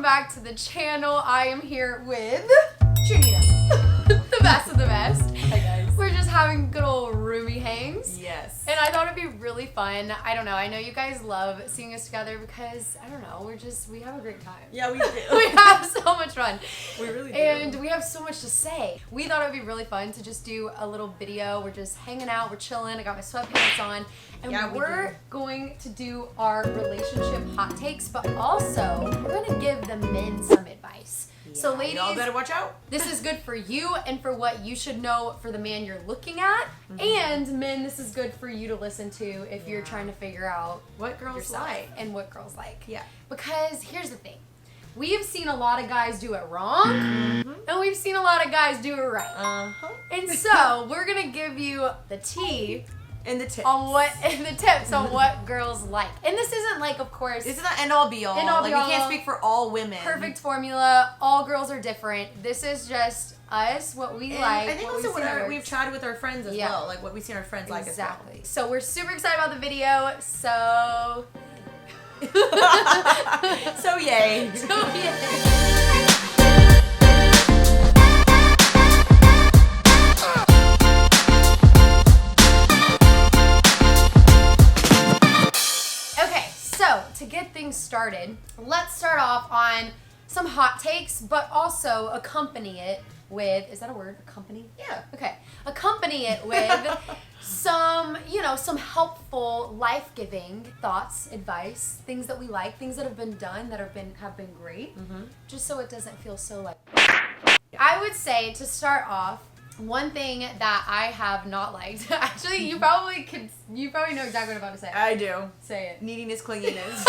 back to the channel. I am here with Trina, the best of the best. Hi guys. We're just having good old roomy hangs. Yes. And I thought it'd be really fun. I don't know. I know you guys love seeing us together because, I don't know, we have a great time. Yeah, we do. We have so much fun. We really do. And we have so much to say. We thought it would be really fun to just do a little video. We're just hanging out. We're chilling. I got my sweatpants on. And Yeah, we're going to do our relationship hot takes, but also we're going to give the men some advice. So ladies, y'all better watch out. this is good for you and for what you should know for the man you're looking at. And men, this is good for you to listen to if you're trying to figure out What girls yourself like. and what girls like. Yeah. Because here's the thing. We've seen a lot of guys do it wrong, and we've seen a lot of guys do it right. Uh-huh. And so we're gonna give you the tea And the tips. on the tips on what girls like. And this isn't like, of course, This is not end all be all. End all like be all. we can't speak for all women. perfect formula. All girls are different. This is just us, what we And like. I think what also we've seen we've chatted with our friends as Yeah. well. Like what we've seen our friends like as well. Exactly. So we're super excited about the video. So, So yay. Okay, so to get things started, let's start off on some hot takes, but also accompany it with, is that a word? Accompany? Yeah. Okay. Accompany it with some, some helpful, life-giving thoughts, advice, things that we like, things that have been done that have been great, just so it doesn't feel so like. I would say to start off, one thing that I have not liked. Actually, you probably know exactly what I'm about to say. I do. Say it. Neediness, clinginess.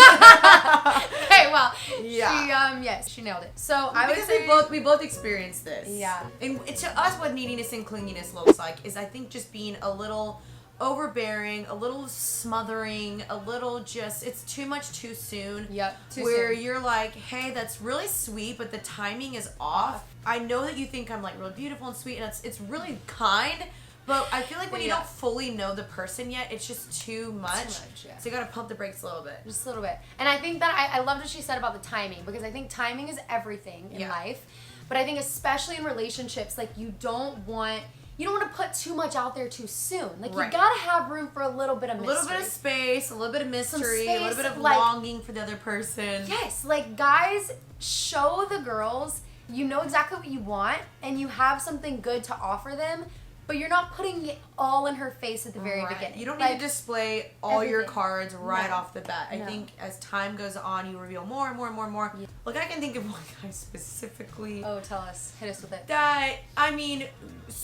Okay, well, Yeah. she nailed it. So I would Because say we both experienced this. Yeah. And to us, what neediness and clinginess looks like is, I think, just being a little overbearing, a little smothering, a little just, it's too much too soon. Yep, too where soon. you're like, hey, that's really sweet, but the timing is off. I know that you think I'm like really beautiful and sweet, and it's really kind, but I feel like when you don't fully know the person yet, it's just too much. yeah. So you gotta pump the brakes a little bit. just a little bit. And I think that I loved what she said about the timing, because I think timing is everything in Yeah. life. But I think especially in relationships, like you don't want to put too much out there too soon. Like Right. you gotta have room for a little bit of A mystery. little bit of space, a little bit of mystery, a little space, bit of like- longing for the other person. Yes, like guys, show the girls you know exactly what you want and you have something good to offer them, but you're not putting it all in her face at the very Right. beginning. You don't Like, need to display all your everything. cards right No. off the bat. I No. think as time goes on, you reveal more and more and more and more. Yeah. Like, I can think of one guy specifically Oh, tell us. Hit us with it. that, I mean,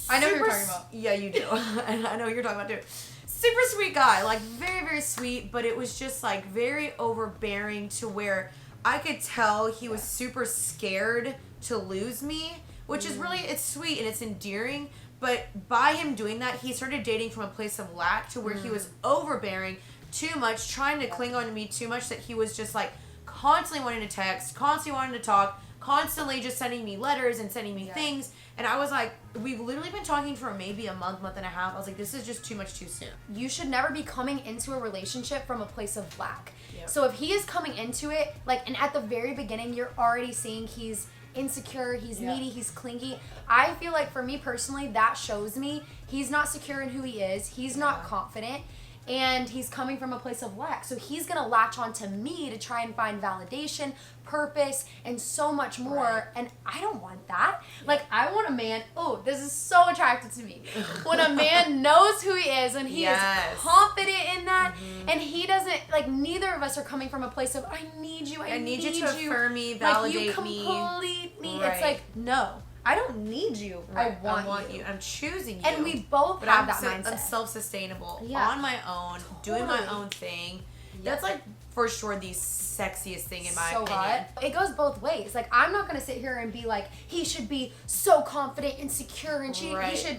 I know who you're super talking about. Yeah, you do. And I know who you're talking about too. Super sweet guy, like very, very sweet, but it was just like very overbearing to where I could tell he was super scared to lose me, which is really, it's sweet and it's endearing. But by him doing that, he started dating from a place of lack to where he was overbearing too much, trying to cling on to me too much, that he was just like constantly wanting to text, constantly wanting to talk, constantly just sending me letters and sending me things. And I was like, we've literally been talking for maybe a month and a half. I was like, this is just too much too soon. You should never be coming into a relationship from a place of lack. Yep. So if he is coming into it, like, and at the very beginning, you're already seeing he's insecure, he's needy, he's clingy. I feel like for me personally, that shows me he's not secure in who he is. He's not confident. And he's coming from a place of lack. So he's going to latch on to me to try and find validation, purpose, and so much more. Right. And I don't want that. Like, I want a man, this is so attractive to me. When a man knows who he is and he is confident in that, and he doesn't, like, neither of us are coming from a place of, I need you, I need you to affirm me, validate like, you me. completely, Right. it's like, no. I don't need you. Right. I want you. I'm choosing you. And we both But have I'm that mindset. I'm self-sustainable, Yeah. on my own, doing my Totally. own thing. Yeah. That's like for sure the sexiest thing in my so opinion. hot. It goes both ways. Like, I'm not gonna sit here and be like, he should be so confident and secure, and he should,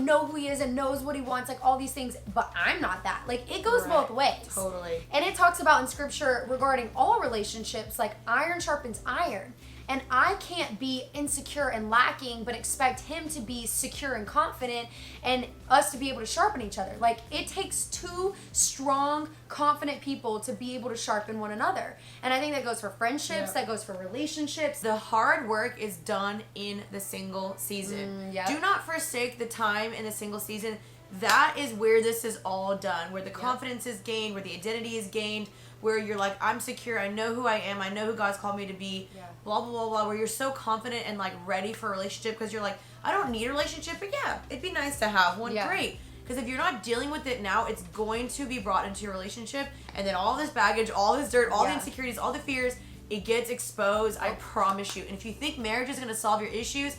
know who he is and knows what he wants, like all these things. But I'm not that. Like, it goes both ways. Totally. And it talks about in scripture regarding all relationships, like iron sharpens iron. And I can't be insecure and lacking, but expect him to be secure and confident and us to be able to sharpen each other. Like, it takes two strong, confident people to be able to sharpen one another. And I think that goes for friendships, that goes for relationships. The hard work is done in the single season. Do not forsake the time in the single season. That is where this is all done, where the confidence is gained, where the identity is gained, where you're like, I'm secure, I know who I am, I know who God's called me to be, blah, blah, blah, blah, where you're so confident and like ready for a relationship because you're like, I don't need a relationship, but yeah, it'd be nice to have one. Great. Because if you're not dealing with it now, it's going to be brought into your relationship, and then all this baggage, all this dirt, all the insecurities, all the fears, it gets exposed, I promise you. And if you think marriage is going to solve your issues,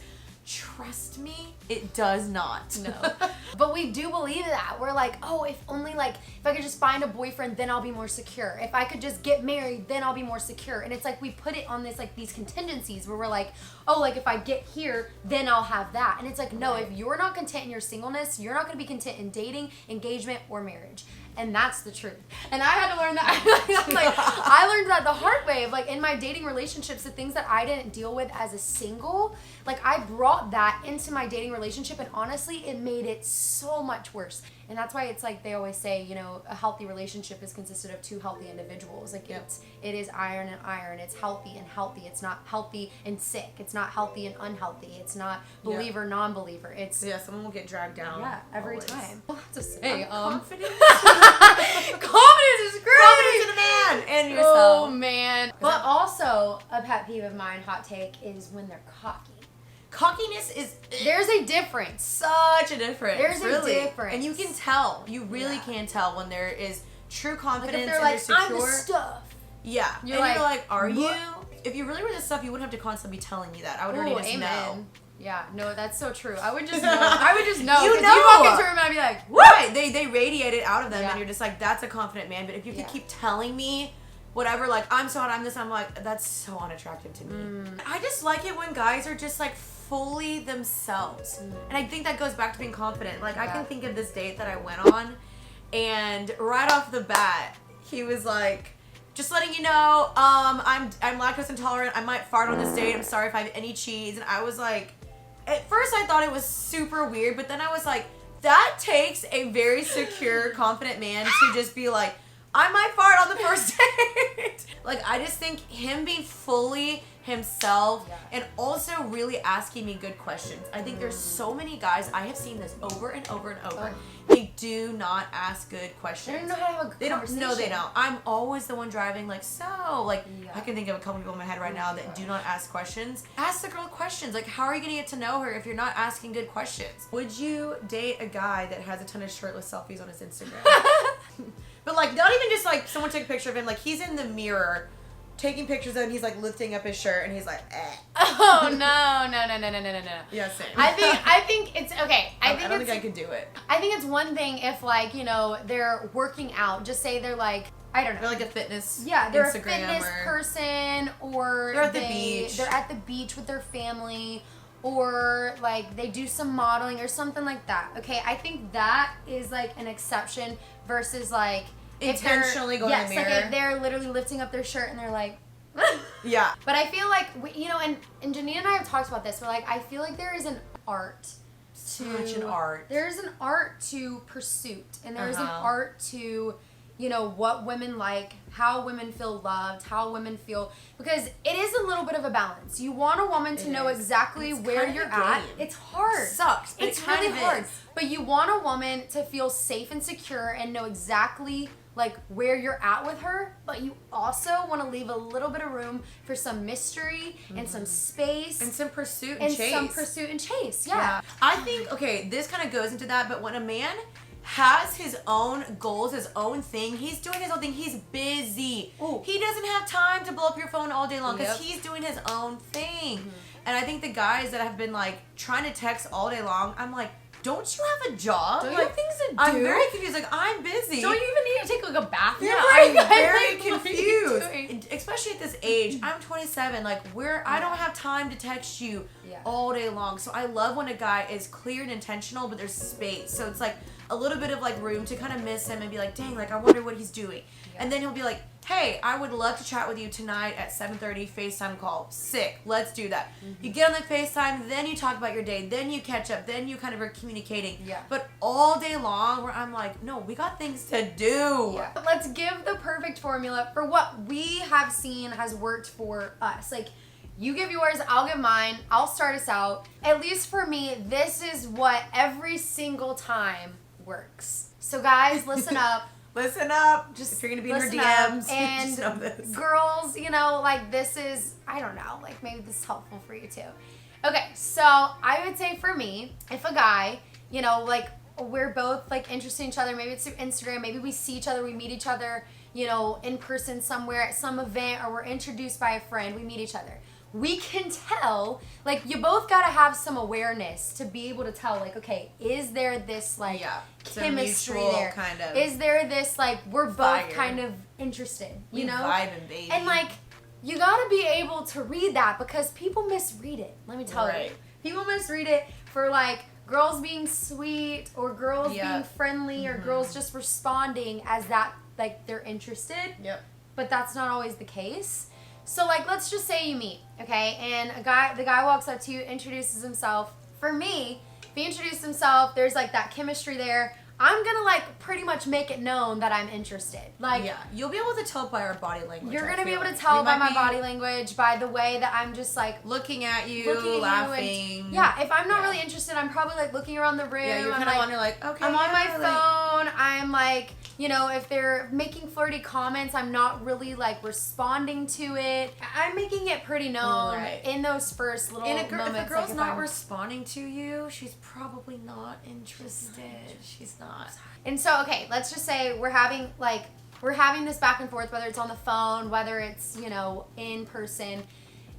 trust me, it does not. No. But we do believe that. We're like, oh, if only like, if I could just find a boyfriend, then I'll be more secure. If I could just get married, then I'll be more secure. And it's like we put it on this, like these contingencies where we're like, oh, like if I get here, then I'll have that. And it's like, no, if you're not content in your singleness, you're not going to be content in dating, engagement, or marriage. And that's the truth. And I had to learn that. I'm like, I learned that the hard way of like in my dating relationships, the things that I didn't deal with as a single, like I brought that into my dating relationship, and honestly, it made it so much worse. And that's why it's like they always say, you know, a healthy relationship is consisted of two healthy individuals. Like it is iron and iron. It's healthy and healthy. It's not healthy and sick. It's not healthy and unhealthy. It's not believer, non-believer. It's someone will get dragged down. Every always. time. Well, to say, confidence. Confidence is great. Confidence in a man and yourself. Oh man. But also a pet peeve of mine, hot take, is when they're cocky. Cockiness is... There's a difference. Such a difference. There's a difference. And you can tell. You really can tell when there is true confidence, like if they're and like, they're secure. I'm the stuff. Yeah. You're you're like, are what? you? If you really were the stuff, you wouldn't have to constantly be telling me that. I would already just know. Yeah, no, that's so true. I would just know. I would just know. You know. You walk into a room and I'd be like, what? Right. They radiate it out of them, and you're just like, that's a confident man. But if you could keep telling me whatever, like, I'm so hot, I'm this, I'm like, that's so unattractive to me. I just like it when guys are just like fully themselves. And I think that goes back to being confident. Like, I can think of this date that I went on, and right off the bat, he was like, just letting you know, I'm lactose intolerant. I might fart on this date. I'm sorry if I have any cheese. And I was like, at first I thought it was super weird, but then I was like, that takes a very secure, confident man to just be like, I might fart on the first date. Like, I just think him being fully himself and also really asking me good questions. I think there's so many guys, I have seen this over and over and over. They do not ask good questions. They don't know how to have a good conversation. No, they don't. I'm always the one driving, like, so, like, I can think of a couple people in my head right now that do not ask questions. Ask the girl questions. Like, how are you going to get to know her if you're not asking good questions? Would you date a guy that has a ton of shirtless selfies on his Instagram? But, like, not even just, like, someone took a picture of him. Like, he's in the mirror taking pictures of him. He's, like, lifting up his shirt, and he's like, eh. Oh, no. Yeah, same. I think it's, okay. I don't think I could do it. I think it's one thing if, like, you know, they're working out. Just say they're, like, I don't know. They're, like, a fitness they're Instagram a fitness person, or they're at the beach. They're at the beach with their family, or, like, they do some modeling or something like that. Okay, I think that is, like, an exception versus, like, intentionally going in the mirror. Yes, like if they're literally lifting up their shirt and they're like, yeah. But I feel like, you know, and Janine and I have talked about this, we're like, I feel like there is an art to... Such an art. There is an art to pursuit, and there is an art to, you know, what women like, how women feel loved, how women feel, because it is a little bit of a balance. You want a woman to know exactly where you're at. It's hard. It sucks. But it's really hard. But you want a woman to feel safe and secure and know exactly, like, where you're at with her, but you also want to leave a little bit of room for some mystery and some space. And some pursuit and chase. Yeah. I think, okay, this kind of goes into that, but when a man has his own goals, his own thing, he's doing his own thing, he's busy. Ooh. He doesn't have time to blow up your phone all day long because he's doing his own thing. And I think the guys that have been, like, trying to text all day long, I'm like, don't you have a job? Don't you have things to do? I'm very confused. Like, I'm busy. Don't you even need to take, like, a bath? Yeah, I'm very confused. Especially at this age. I'm 27. Like, I don't have time to text you all day long. So I love when a guy is clear and intentional, but there's space. So it's like a little bit of, like, room to kind of miss him and be like, dang, like, I wonder what he's doing. And then he'll be like, hey, I would love to chat with you tonight at 7:30, FaceTime call. Sick. Let's do that. You get on the FaceTime, then you talk about your day, then you catch up, then you kind of are communicating. Yeah. But all day long where I'm like, no, we got things to do. Yeah. Let's give the perfect formula for what we have seen has worked for us. Like, you give yours, I'll give mine. I'll start us out. At least for me, this is what every single time works. So guys, listen up. Listen up. Just if you're going to be in her DMs, and just know this. Girls, you know, like this is, I don't know, like maybe this is helpful for you too. Okay, so I would say for me, if a guy, you know, like we're both like interested in each other, maybe it's through Instagram, maybe we see each other, we meet each other, you know, in person somewhere at some event, or we're introduced by a friend, we meet each other. We can tell, like, you both got to have some awareness to be able to tell, like, okay, is there this, like, chemistry there? Kind of is there this, like, we're both fire. Kind of interested, you know? Vibing, baby. And, like, you got to be able to read that because people misread it, let me tell you. People misread it for, like, girls being sweet or girls being friendly or girls just responding as that, like, they're interested. Yep. But that's not always the case. So, like, let's just say you meet, okay, and the guy walks up to you, introduces himself. For me, if he introduced himself, there's, like, that chemistry there. I'm gonna, like, pretty much make it known that I'm interested. Like, yeah, you'll be able to tell by our body language. You're gonna be able to tell by my body language, by the way that I'm just, like, looking at you, laughing. Yeah, if I'm not really interested, I'm probably, like, looking around the room. Yeah, you're kind of on, you're like, okay. I'm on my phone. I'm, like, you know, if they're making flirty comments, I'm not really, like, responding to it. I'm making it pretty known in those first little moments. If a girl's not responding to you, she's probably not interested. She's not. And so, okay, let's just say we're having this back and forth, whether it's on the phone, whether it's, you know, in person.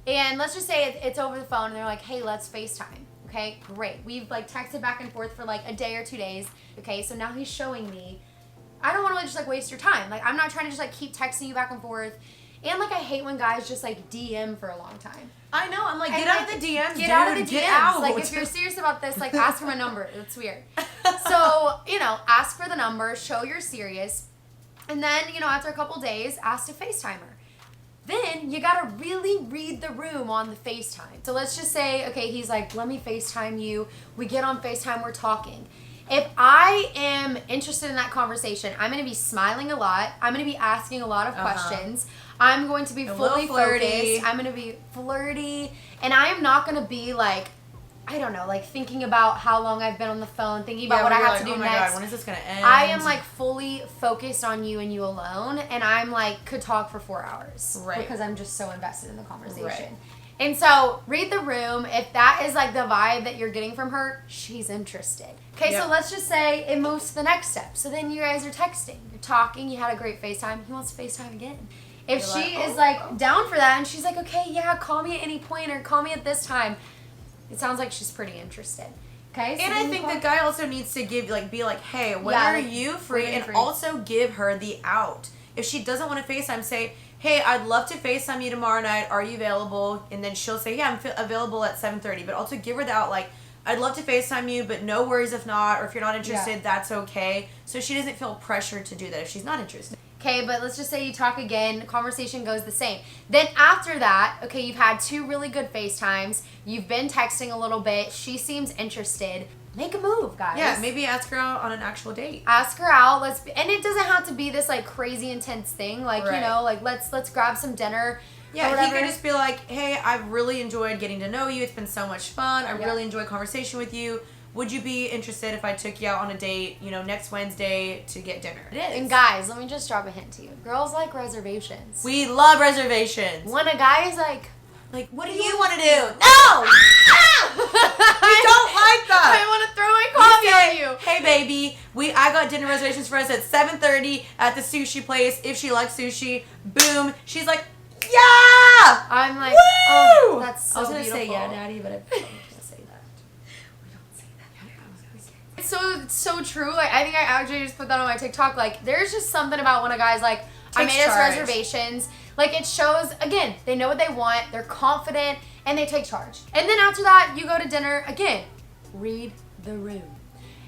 And let's just say it's over the phone and they're like, hey, let's FaceTime. Okay, great. We've, like, texted back and forth for, like, a day or 2 days. Okay, so now he's showing me. I don't want to just, like, waste your time. Like, I'm not trying to just, like, keep texting you back and forth. And, like, I hate when guys just, like, DM for a long time. I know. I'm like, get out of the DMs, Get out of the DMs. Get out. Like, if you're serious about this, like, ask for my number. It's weird. So, you know, ask for the number. Show you're serious. And then, you know, after a couple days, ask to FaceTime her. Then you got to really read the room on the FaceTime. So let's just say, okay, he's like, let me FaceTime you. We get on FaceTime. We're talking. If I am interested in that conversation, I'm going to be smiling a lot. I'm going to be asking a lot of questions. I'm going to be fully focused. I'm going to be flirty. And I am not going to be like, I don't know, like thinking about how long I've been on the phone, thinking about what I have to do next. God, when is this going to end? I am like fully focused on you and you alone. And I'm like, could talk for 4 hours. Right. Because I'm just so invested in the conversation. Right. And so, read the room. If that is, like, the vibe that you're getting from her, she's interested. Okay, so let's just say it moves to the next step. So then you guys are texting. You're talking. You had a great FaceTime. He wants to FaceTime again. If she is, like, down for that and she's like, okay, yeah, call me at any point or call me at this time, it sounds like she's pretty interested. Okay? So and I think the guy also needs to give, like, be like, hey, when are you free? And also give her the out. If she doesn't want to FaceTime, say, hey, I'd love to FaceTime you tomorrow night. Are you available? And then she'll say, yeah, I'm available at 7:30. But also give her the out, like, I'd love to FaceTime you, but no worries if not. Or if you're not interested, that's okay. So she doesn't feel pressured to do that if she's not interested. Okay, but let's just say you talk again. The conversation goes the same. Then after that, okay, you've had 2 really good FaceTimes. You've been texting a little bit. She seems interested. Make a move, guys. Yeah, maybe ask her out on an actual date. Ask her out. And it doesn't have to be this like crazy intense thing. Like, you know, like let's grab some dinner. Yeah, he could just be like, hey, I've really enjoyed getting to know you. It's been so much fun. I really enjoyed conversation with you. Would you be interested if I took you out on a date, you know, next Wednesday to get dinner? It is. And guys, let me just drop a hint to you. Girls like reservations. We love reservations. When a guy is like, what do you want to do? No! We don't like that. I want to throw my coffee on you. Hey, baby, I got dinner reservations for us at 7:30 at the sushi place. If she likes sushi, boom. She's like, yeah! I'm like, woo! Oh, that's so beautiful. I was going to say, yeah, Daddy, but I don't say that. We don't say that. It's so true. Like, I think I actually just put that on my TikTok. Like, there's just something about when a guy's like, I made us reservations. Like, it shows, again, they know what they want, they're confident, and they take charge. And then after that, you go to dinner. Again, read the room.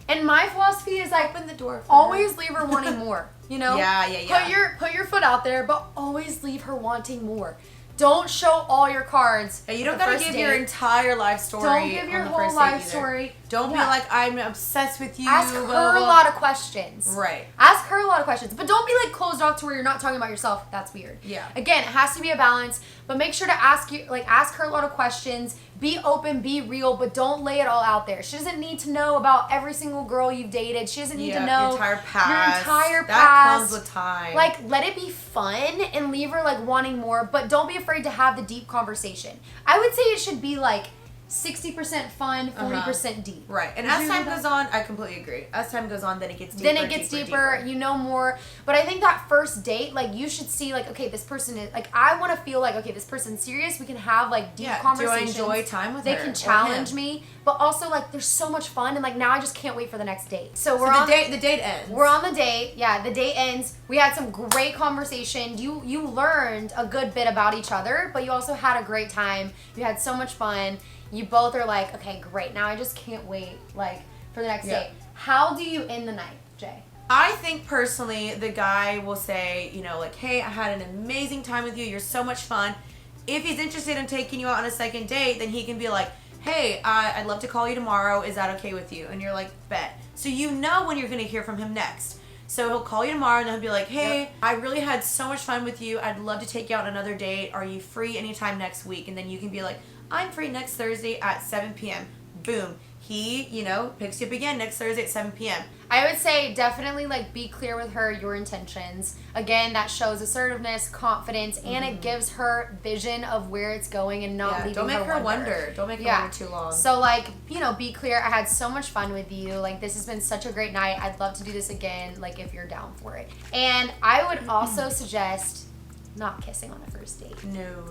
And my philosophy is like, open the door for always leave her wanting more. You know? Yeah. Put your foot out there, but always leave her wanting more. Don't show all your cards. Yeah, you don't gotta give your entire life story. Don't give your whole life story. Don't be like, I'm obsessed with you. Ask her a lot of questions. Right. Ask her a lot of questions. But don't be like closed off to where you're not talking about yourself. That's weird. Yeah. Again, it has to be a balance. But make sure to ask her a lot of questions. Be open, be real, but don't lay it all out there. She doesn't need to know about every single girl you've dated. She doesn't need to know your entire past. That comes with time. Like, let it be fun and leave her like wanting more, but don't be afraid to have the deep conversation. I would say it should be like 60% fun, 40% deep. Right. And as time goes on, I completely agree. As time goes on, then it gets deeper. You know more. But I think that first date, like, you should see, like, okay, this person is, like, I want to feel like, okay, this person's serious. We can have, like, deep conversations. Do I enjoy time with her? They can challenge me. But also, like, there's so much fun. And, like, now I just can't wait for the next date. So the date ends. We're on the date. Yeah, the date ends. We had some great conversation. You learned a good bit about each other, but you also had a great time. You had so much fun. You both are like, okay, great. Now I just can't wait, like, for the next date. How do you end the night, Jay? I think personally, the guy will say, you know, like, hey, I had an amazing time with you. You're so much fun. If he's interested in taking you out on a second date, then he can be like, hey, I'd love to call you tomorrow. Is that okay with you? And you're like, bet. So you know when you're going to hear from him next. So he'll call you tomorrow and he'll be like, hey, I really had so much fun with you. I'd love to take you out on another date. Are you free anytime next week? And then you can be like, I'm free next Thursday at 7 p.m. Boom. He, you know, picks you up again next Thursday at 7 p.m. I would say definitely, like, be clear with her your intentions. Again, that shows assertiveness, confidence, and it gives her vision of where it's going and not leaving her wonder. Don't make her wonder. Don't make her wonder too long. So, like, you know, be clear. I had so much fun with you. Like, this has been such a great night. I'd love to do this again, like, if you're down for it. And I would also suggest not kissing on a first date. No.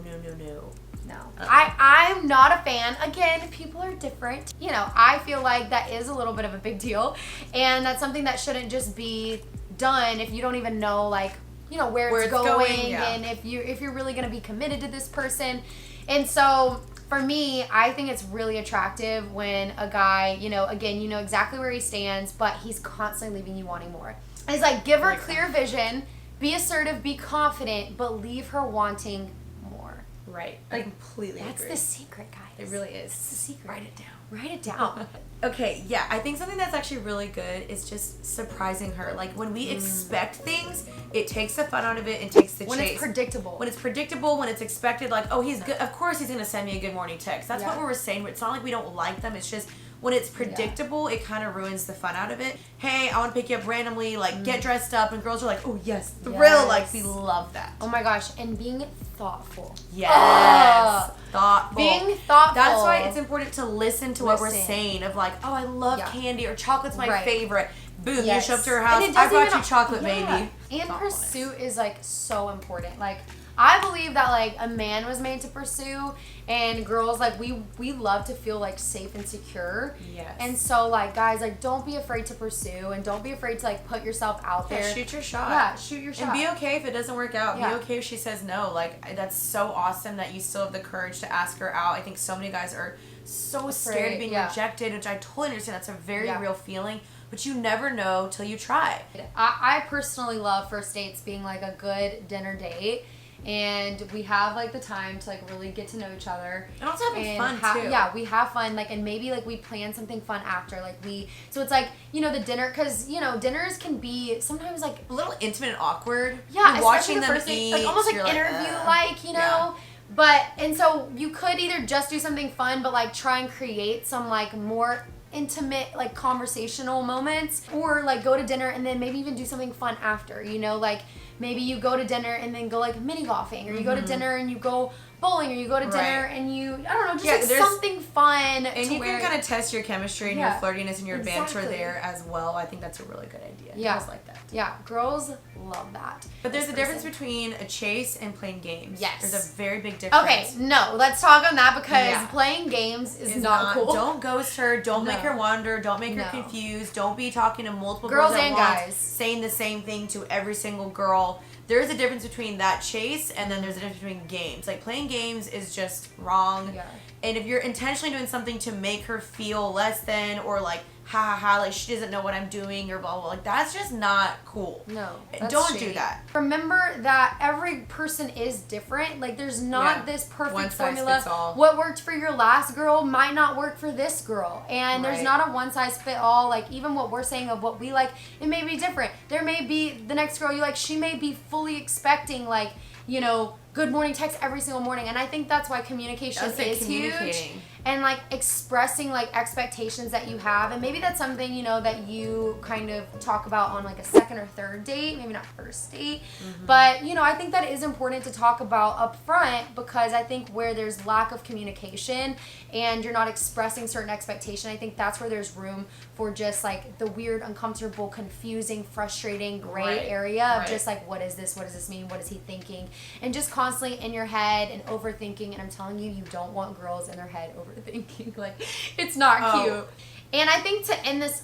No. I'm not a fan. Again, people are different. You know, I feel like that is a little bit of a big deal. And that's something that shouldn't just be done if you don't even know, like, you know, where it's going and if you're really going to be committed to this person. And so for me, I think it's really attractive when a guy, you know, again, you know exactly where he stands, but he's constantly leaving you wanting more. It's like, give her clear vision, be assertive, be confident, but leave her wanting more. Right. I completely agree. That's the secret, guys. It really is. That's the secret. Write it down. Write it down. Okay, yeah, I think something that's actually really good is just surprising her. Like, when we expect things, it takes the fun out of it and takes the chase. When it's predictable. When it's expected, like, oh, he's good. Of course he's going to send me a good morning text. That's what we were saying. It's not like we don't like them. It's just when it's predictable, it kind of ruins the fun out of it. Hey, I want to pick you up randomly, like, get dressed up, and girls are like, oh, yes, thrill. Yes. Like, we love that. Oh, my gosh. And being thoughtful. Yes. Thoughtful. Being thoughtful. That's why it's important to listen to what we're saying of, like, oh, I love candy, or chocolate's my favorite. Boom, you show up to her house, I brought you chocolate, baby. And pursuit is, like, so important. Like, I believe that, like, a man was made to pursue, and girls, like, we love to feel, like, safe and secure. Yes. And so, like, guys, like, don't be afraid to pursue, and don't be afraid to, like, put yourself out there. Shoot your shot. Yeah, shoot your shot. And be okay if it doesn't work out. Yeah. Be okay if she says no. Like, that's so awesome that you still have the courage to ask her out. I think so many guys are so scared of being rejected, which I totally understand. That's a very real feeling. But you never know till you try. I personally love first dates being, like, a good dinner date. And we have, like, the time to, like, really get to know each other. And also having fun, too. Yeah, we have fun. Like, and maybe, like, we plan something fun after. Like, so it's, like, you know, the dinner. Because, you know, dinners can be sometimes, like, a little intimate and awkward. Yeah, you're watching them eat. Like, almost, like, interview-like, you know? Yeah. But, and so you could either just do something fun, but, like, try and create some, like, more intimate, like, conversational moments, or, like, go to dinner and then maybe even do something fun after, you know, like, maybe you go to dinner and then go, like, mini golfing, or you go to dinner and you go bowling, or you go to dinner and you, I don't know, just like something fun. And you can kind of test your chemistry and your flirtiness and your banter there as well. I think that's a really good idea. Yeah. Girls like that. Yeah, girls love that. But there's a difference between a chase and playing games. Yes. There's a very big difference. Okay, no, let's talk on that, because playing games is not cool. Don't ghost her. Don't make her wander. Don't make her confused. Don't be talking to multiple girls and guys. Saying the same thing to every single girl. There's a difference between that chase, and then there's a difference between games. Like, playing games is just wrong. Yeah. And if you're intentionally doing something to make her feel less than, or, like, ha ha ha, like she doesn't know what I'm doing or blah blah. Like that's just not cool. No, don't do that. Remember that every person is different. Like there's not this perfect one size formula. fits all. What worked for your last girl might not work for this girl, and there's not a one size fit all. Like even what we're saying of what we like, it may be different. There may be the next girl you like, she may be fully expecting like, you know, good morning text every single morning, and I think that's why communication is huge. And like expressing like expectations that you have, and maybe that's something, you know, that you kind of talk about on like a second or third date, maybe not first date, but you know, I think that is important to talk about up front, because I think where there's lack of communication and you're not expressing certain expectation, I think that's where there's room for just like the weird, uncomfortable, confusing, frustrating gray area of just like, what is this mean, what is he thinking, and just constantly in your head and overthinking. And I'm telling you, you don't want girls in their head overthinking. Like, it's not cute. And I think to end this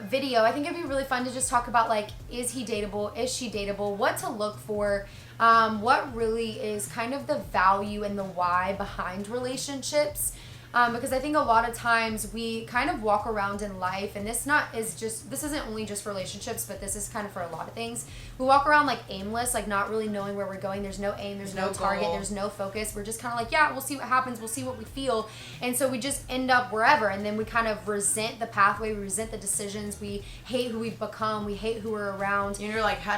video, I think it'd be really fun to just talk about like, is he dateable? Is she dateable? What to look for? What really is kind of the value and the why behind relationships? Because I think a lot of times we kind of walk around in life, and this isn't only just for relationships, but this is kind of for a lot of things. We walk around like aimless, like not really knowing where we're going. There's no aim, there's no target, there's no focus. We're just kind of like, yeah, we'll see what happens, we'll see what we feel. And so we just end up wherever, and then we kind of resent the pathway, we resent the decisions, we hate who we've become, we hate who we're around. And you're like, how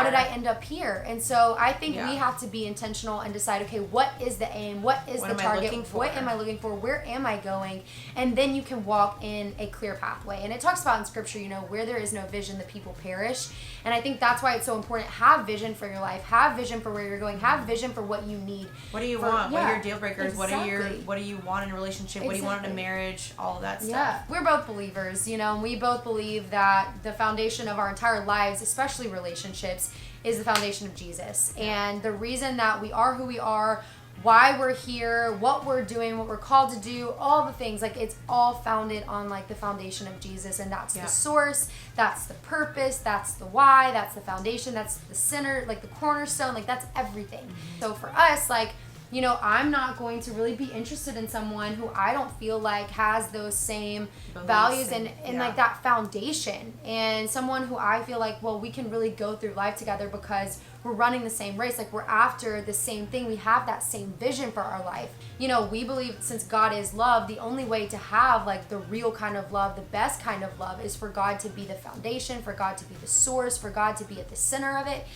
did I end up here? And so I think we have to be intentional and decide, okay, what is the aim? What is the target? What am I looking for? Where am I going? And then you can walk in a clear pathway. And it talks about in scripture, you know, where there is no vision, the people perish. And I think that's why it's so important. Have vision for your life. Have vision for where you're going. Have vision for what you need. What do you want? What are your deal breakers? Exactly. What do you want in a relationship? What do you want in a marriage? All of that stuff. Yeah. We're both believers, you know, and we both believe that the foundation of our entire lives, especially relationships, is the foundation of Jesus. And the reason that we are who we are, why we're here, what we're doing, what we're called to do, all the things, like it's all founded on like the foundation of Jesus, and that's the source, that's the purpose, that's the why, that's the foundation, that's the center, like the cornerstone, like that's everything. So for us, like, you know, I'm not going to really be interested in someone who I don't feel like has those same values and like that foundation, and someone who I feel like, well, we can really go through life together because we're running the same race, like we're after the same thing, we have that same vision for our life. You know, we believe since God is love, the only way to have like the real kind of love, the best kind of love, is for God to be the foundation, for God to be the source, for God to be at the center of it.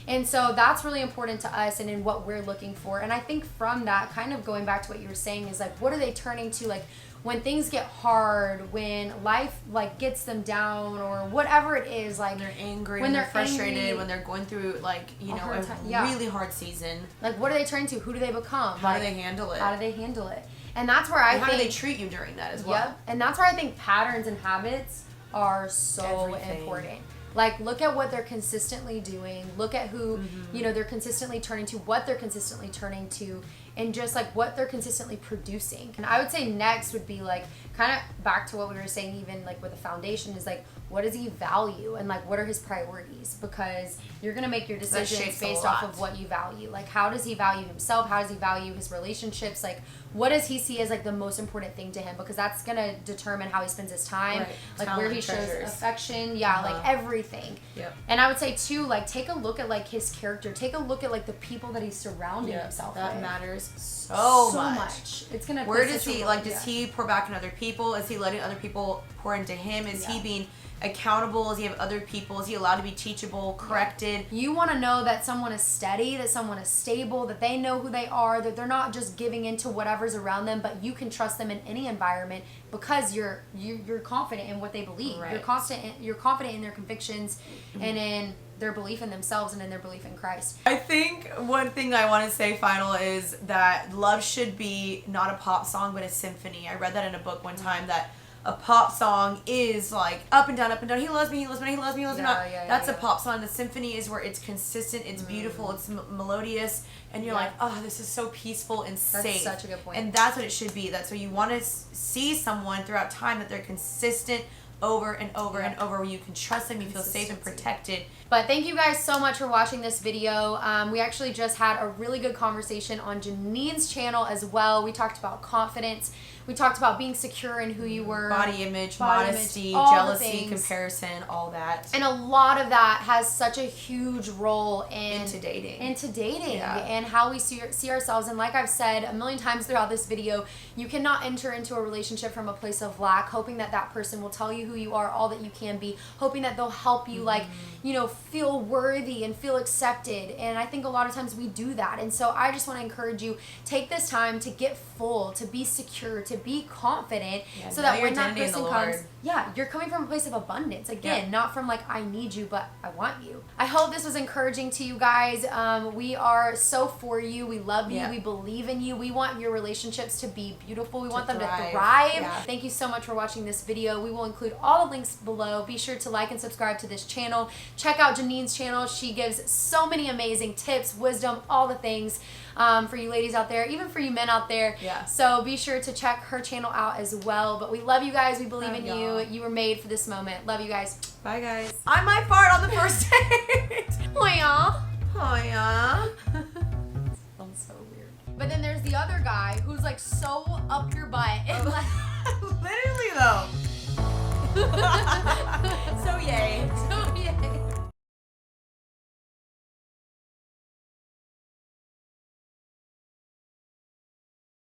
And so that's really important to us and in what we're looking for. And I think from that, kind of going back to what you were saying, is like, what are they turning to? Like when things get hard, when life like gets them down, or whatever it is, like when they're angry, when they're frustrated, when they're going through like, you know, a really hard season. Like what are they turning to? Who do they become? How do they handle it? How do they handle it? And that's where I think, how do they treat you during that as well? Yep. And that's where I think patterns and habits are so important. Like, look at what they're consistently doing. Look at who, you know, they're consistently turning to, what they're consistently turning to, and just like what they're consistently producing. And I would say next would be like, kind of back to what we were saying, even like with the foundation, is like, what does he value, and like what are his priorities? Because you're gonna make your decisions based off of what you value. Like, how does he value himself? How does he value his relationships? Like, what does he see as like the most important thing to him? Because that's gonna determine how he spends his time, like where he shows affection, like everything. And I would say too, like, take a look at like his character. Take a look at like the people that he's surrounding himself with. That matters so much. It's gonna. Where does he like? Does he pour back in other people? Is he letting other people pour into him? Is he being accountable? Does he have other people? Is he allowed to be teachable, corrected? You want to know that someone is steady, that someone is stable, that they know who they are, that they're not just giving into whatever's around them, but you can trust them in any environment because you're confident in what they believe. You're confident in their convictions and in their belief in themselves and in their belief in Christ. I think one thing I want to say final is that love should be not a pop song but a symphony. I read that in a book one time, that a pop song is like up and down, up and down. He loves me, he loves me, he loves me, he loves me not. That's a pop song. The symphony is where it's consistent, it's beautiful, it's melodious, and you're like, oh, this is so peaceful and safe. That's such a good point. And that's what it should be. That's what you want to see someone throughout time, that they're consistent, over and over and over, where you can trust them, you feel safe and protected. But thank you guys so much for watching this video. We actually just had a really good conversation on Janine's channel as well. We talked about confidence. We talked about being secure in who you were. Body image, modesty, all jealousy, comparison, all that. And a lot of that has such a huge role into dating. And how we see ourselves. And like I've said a million times throughout this video, you cannot enter into a relationship from a place of lack, hoping that that person will tell you who you are, all that you can be, hoping that they'll help you, like, you know, feel worthy and feel accepted. And I think a lot of times we do that. And so I just want to encourage you, take this time to get full, to be secure, to be confident, so that when that person comes, you're coming from a place of abundance. Again, not from like, I need you, but I want you. I hope this was encouraging to you guys. We are so for you. We love you. We believe in you. We want your relationships to be beautiful. We want them to thrive. Thank you so much for watching this video. We will include all the links below. Be sure to like and subscribe to this channel. Check out Janine's channel. She gives so many amazing tips, wisdom, all the things for you ladies out there, even for you men out there. So be sure to check her channel out as well. But we love you guys. We believe in you. You were made for this moment. Love you guys. Bye, guys. I might fart on the first date. Hiya. Hiya. Sounds so weird. But then there's the other guy who's like so up your butt and like literally though.